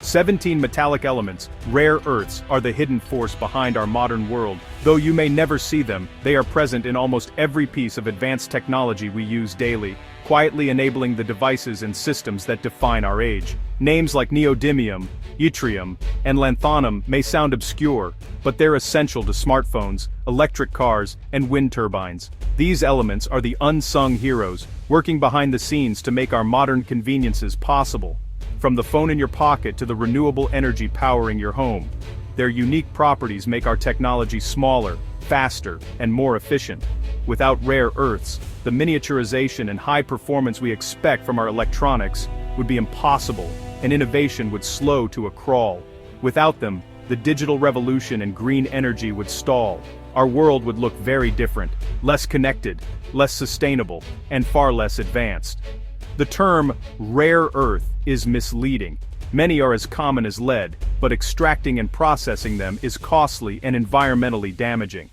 17 metallic elements, rare earths, are the hidden force behind our modern world. Though you may never see them, they are present in almost every piece of advanced technology we use daily, quietly enabling the devices and systems that define our age. Names like neodymium, yttrium, and lanthanum may sound obscure, but they're essential to smartphones, electric cars, and wind turbines. These elements are the unsung heroes, working behind the scenes to make our modern conveniences possible. From the phone in your pocket to the renewable energy powering your home, their unique properties make our technology smaller, faster, and more efficient. Without rare earths, the miniaturization and high performance we expect from our electronics would be impossible, and innovation would slow to a crawl. Without them, the digital revolution and green energy would stall. Our world would look very different, less connected, less sustainable, and far less advanced. The term rare earth is misleading. Many are as common as lead, but extracting and processing them is costly and environmentally damaging.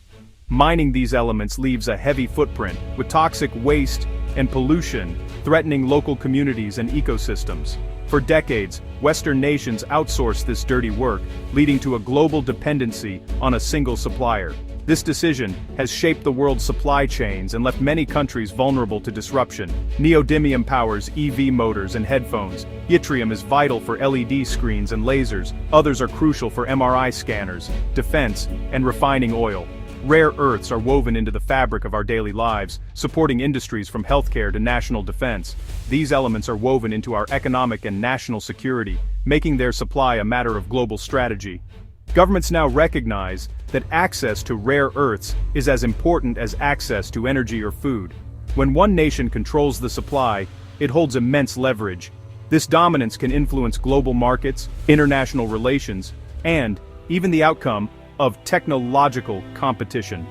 Mining these elements leaves a heavy footprint, with toxic waste and pollution threatening local communities and ecosystems. For decades, Western nations outsourced this dirty work, leading to a global dependency on a single supplier. This decision has shaped the world's supply chains and left many countries vulnerable to disruption. Neodymium powers EV motors and headphones. Yttrium is vital for LED screens and lasers. Others are crucial for MRI scanners, defense, and refining oil. Rare earths are woven into the fabric of our daily lives, supporting industries from healthcare to national defense. These elements are woven into our economic and national security, making their supply a matter of global strategy. Governments now recognize that access to rare earths is as important as access to energy or food. When one nation controls the supply, it holds immense leverage. This dominance can influence global markets, international relations, and even the outcome of technological competition.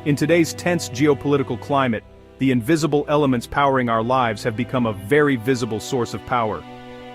In today's tense geopolitical climate, the invisible elements powering our lives have become a very visible source of power.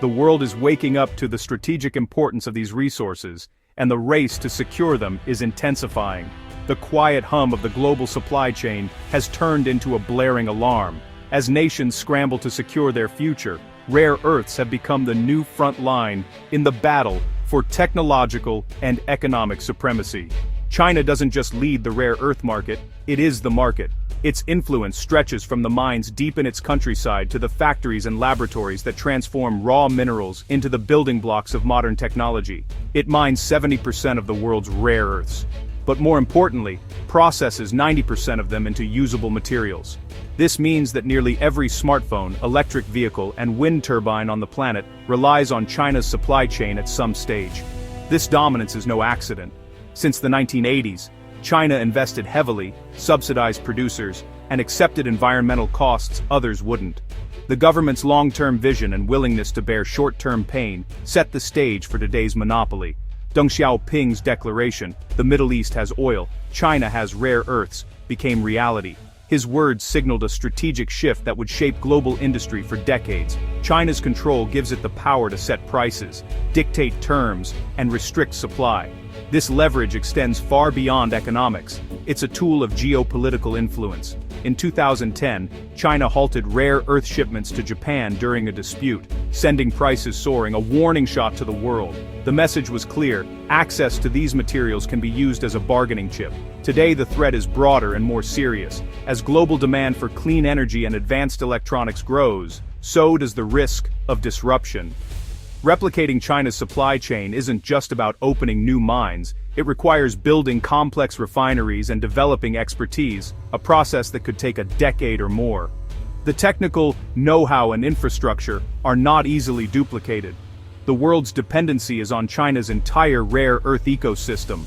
The world is waking up to the strategic importance of these resources, and the race to secure them is intensifying. The quiet hum of the global supply chain has turned into a blaring alarm. As nations scramble to secure their future, rare earths have become the new front line in the battle for technological and economic supremacy. China doesn't just lead the rare earth market, it is the market. Its influence stretches from the mines deep in its countryside to the factories and laboratories that transform raw minerals into the building blocks of modern technology. It mines 70% of the world's rare earths. But more importantly, processes 90% of them into usable materials. This means that nearly every smartphone, electric vehicle, and wind turbine on the planet relies on China's supply chain at some stage. This dominance is no accident. Since the 1980s, China invested heavily, subsidized producers, and accepted environmental costs others wouldn't. The government's long-term vision and willingness to bear short-term pain set the stage for today's monopoly. Deng Xiaoping's declaration, "The Middle East has oil, China has rare earths," became reality. His words signaled a strategic shift that would shape global industry for decades. China's control gives it the power to set prices, dictate terms, and restrict supply. This leverage extends far beyond economics. It's a tool of geopolitical influence. In 2010, China halted rare earth shipments to Japan during a dispute, sending prices soaring, a warning shot to the world. The message was clear: access to these materials can be used as a bargaining chip. Today the threat is broader and more serious. As global demand for clean energy and advanced electronics grows, so does the risk of disruption. Replicating China's supply chain isn't just about opening new mines, it requires building complex refineries and developing expertise, a process that could take a decade or more. The technical know-how and infrastructure are not easily duplicated. The world's dependency is on China's entire rare earth ecosystem.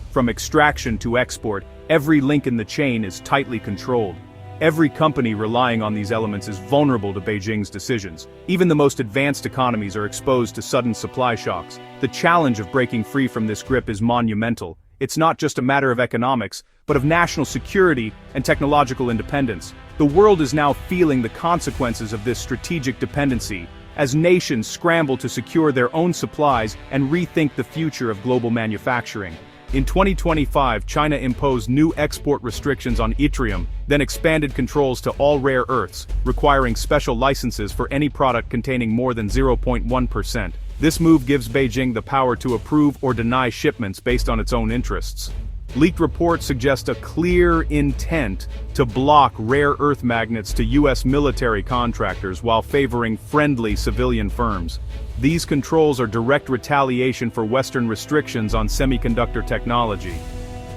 From extraction to export, every link in the chain is tightly controlled. Every company relying on these elements is vulnerable to Beijing's decisions. Even the most advanced economies are exposed to sudden supply shocks. The challenge of breaking free from this grip is monumental. It's not just a matter of economics, but of national security and technological independence. The world is now feeling the consequences of this strategic dependency, as nations scramble to secure their own supplies and rethink the future of global manufacturing. In 2025, China imposed new export restrictions on yttrium, then expanded controls to all rare earths, requiring special licenses for any product containing more than 0.1%. This move gives Beijing the power to approve or deny shipments based on its own interests. Leaked reports suggest a clear intent to block rare earth magnets to U.S. military contractors while favoring friendly civilian firms. These controls are direct retaliation for Western restrictions on semiconductor technology.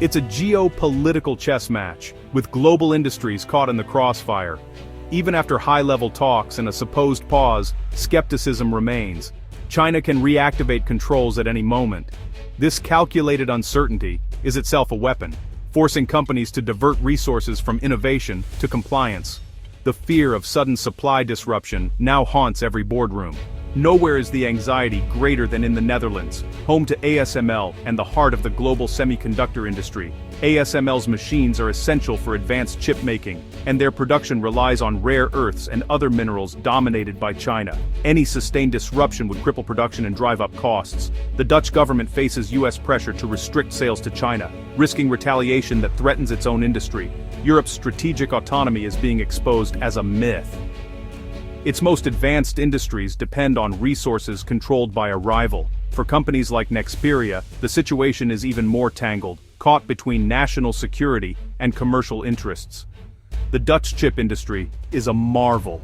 It's a geopolitical chess match, with global industries caught in the crossfire. Even after high-level talks and a supposed pause, skepticism remains. China can reactivate controls at any moment. This calculated uncertainty is itself a weapon, forcing companies to divert resources from innovation to compliance. The fear of sudden supply disruption now haunts every boardroom. Nowhere is the anxiety greater than in the Netherlands, home to ASML and the heart of the global semiconductor industry. ASML's machines are essential for advanced chip making, and their production relies on rare earths and other minerals dominated by China. Any sustained disruption would cripple production and drive up costs. The Dutch government faces US pressure to restrict sales to China, risking retaliation that threatens its own industry. Europe's strategic autonomy is being exposed as a myth. Its most advanced industries depend on resources controlled by a rival. For companies like Nexperia, the situation is even more tangled, caught between national security and commercial interests. The Dutch chip industry is a marvel,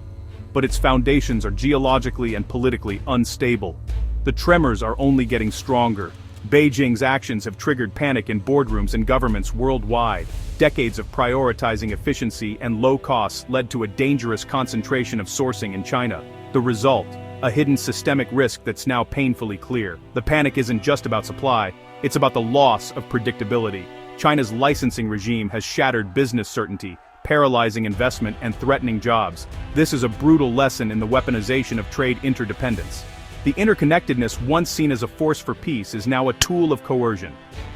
but its foundations are geologically and politically unstable. The tremors are only getting stronger. Beijing's actions have triggered panic in boardrooms and governments worldwide. Decades of prioritizing efficiency and low costs led to a dangerous concentration of sourcing in China. The result? A hidden systemic risk that's now painfully clear. The panic isn't just about supply, it's about the loss of predictability. China's licensing regime has shattered business certainty, paralyzing investment and threatening jobs. This is a brutal lesson in the weaponization of trade interdependence. The interconnectedness once seen as a force for peace is now a tool of coercion.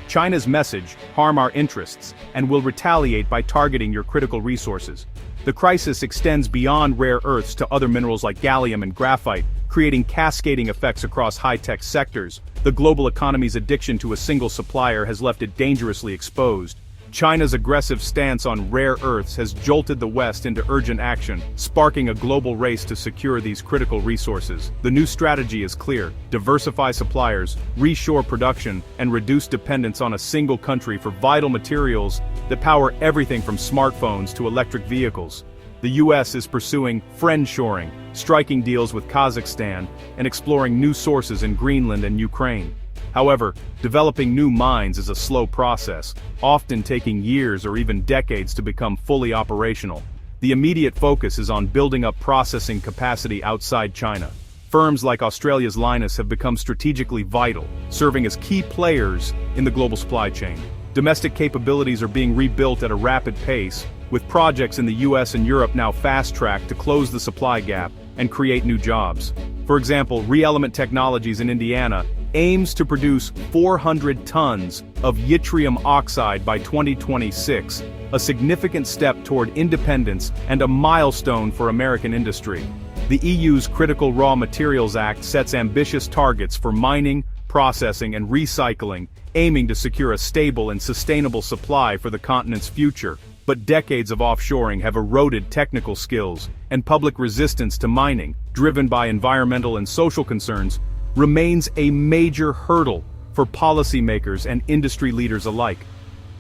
China's message: harm our interests, and will retaliate by targeting your critical resources. The crisis extends beyond rare earths to other minerals like gallium and graphite, creating cascading effects across high-tech sectors. The global economy's addiction to a single supplier has left it dangerously exposed. China's aggressive stance on rare earths has jolted the West into urgent action, sparking a global race to secure these critical resources. The new strategy is clear: diversify suppliers, reshore production, and reduce dependence on a single country for vital materials that power everything from smartphones to electric vehicles. The US is pursuing friendshoring, striking deals with Kazakhstan, and exploring new sources in Greenland and Ukraine. However, developing new mines is a slow process, often taking years or even decades to become fully operational. The immediate focus is on building up processing capacity outside China. Firms like Australia's Lynas have become strategically vital, serving as key players in the global supply chain. Domestic capabilities are being rebuilt at a rapid pace, with projects in the US and Europe now fast-tracked to close the supply gap and create new jobs. For example, ReElement Technologies in Indiana aims to produce 400 tons of yttrium oxide by 2026, a significant step toward independence and a milestone for American industry. The EU's Critical Raw Materials Act sets ambitious targets for mining, processing, and recycling, aiming to secure a stable and sustainable supply for the continent's future. But decades of offshoring have eroded technical skills, and public resistance to mining, driven by environmental and social concerns, remains a major hurdle for policymakers and industry leaders alike.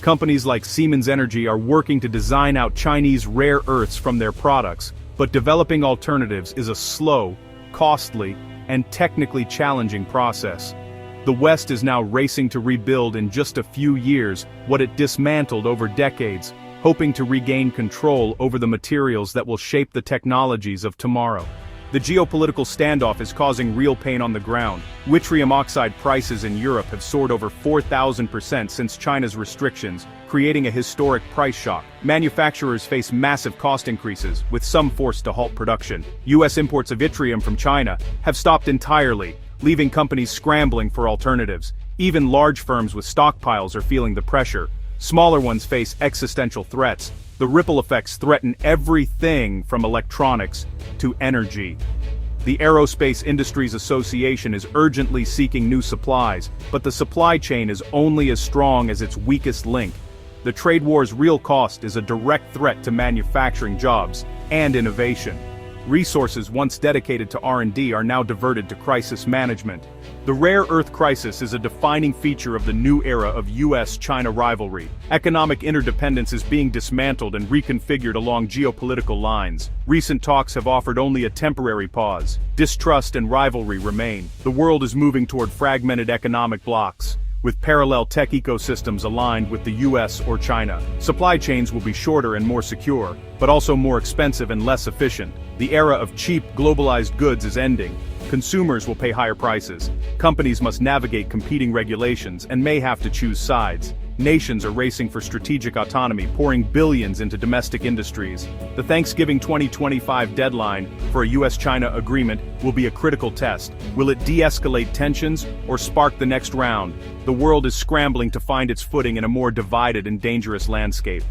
Companies like Siemens Energy are working to design out Chinese rare earths from their products, but developing alternatives is a slow, costly, and technically challenging process. The West is now racing to rebuild in just a few years what it dismantled over decades, hoping to regain control over the materials that will shape the technologies of tomorrow. The geopolitical standoff is causing real pain on the ground. Yttrium oxide prices in Europe have soared over 4,000% since China's restrictions, creating a historic price shock. Manufacturers face massive cost increases, with some forced to halt production. US imports of yttrium from China have stopped entirely, leaving companies scrambling for alternatives. Even large firms with stockpiles are feeling the pressure. Smaller ones face existential threats. The ripple effects threaten everything from electronics to energy. The Aerospace Industries Association is urgently seeking new supplies, but the supply chain is only as strong as its weakest link. The trade war's real cost is a direct threat to manufacturing jobs and innovation. Resources once dedicated to R&D are now diverted to crisis management. The rare earth crisis is a defining feature of the new era of US-China rivalry. Economic interdependence is being dismantled and reconfigured along geopolitical lines. Recent talks have offered only a temporary pause. Distrust and rivalry remain. The world is moving toward fragmented economic blocks, with parallel tech ecosystems aligned with the US or China. Supply chains will be shorter and more secure, but also more expensive and less efficient. The era of cheap, globalized goods is ending. Consumers will pay higher prices. Companies must navigate competing regulations and may have to choose sides. Nations are racing for strategic autonomy, pouring billions into domestic industries. The Thanksgiving 2025 deadline for a US-China agreement will be a critical test. Will it de-escalate tensions or spark the next round? The world is scrambling to find its footing in a more divided and dangerous landscape.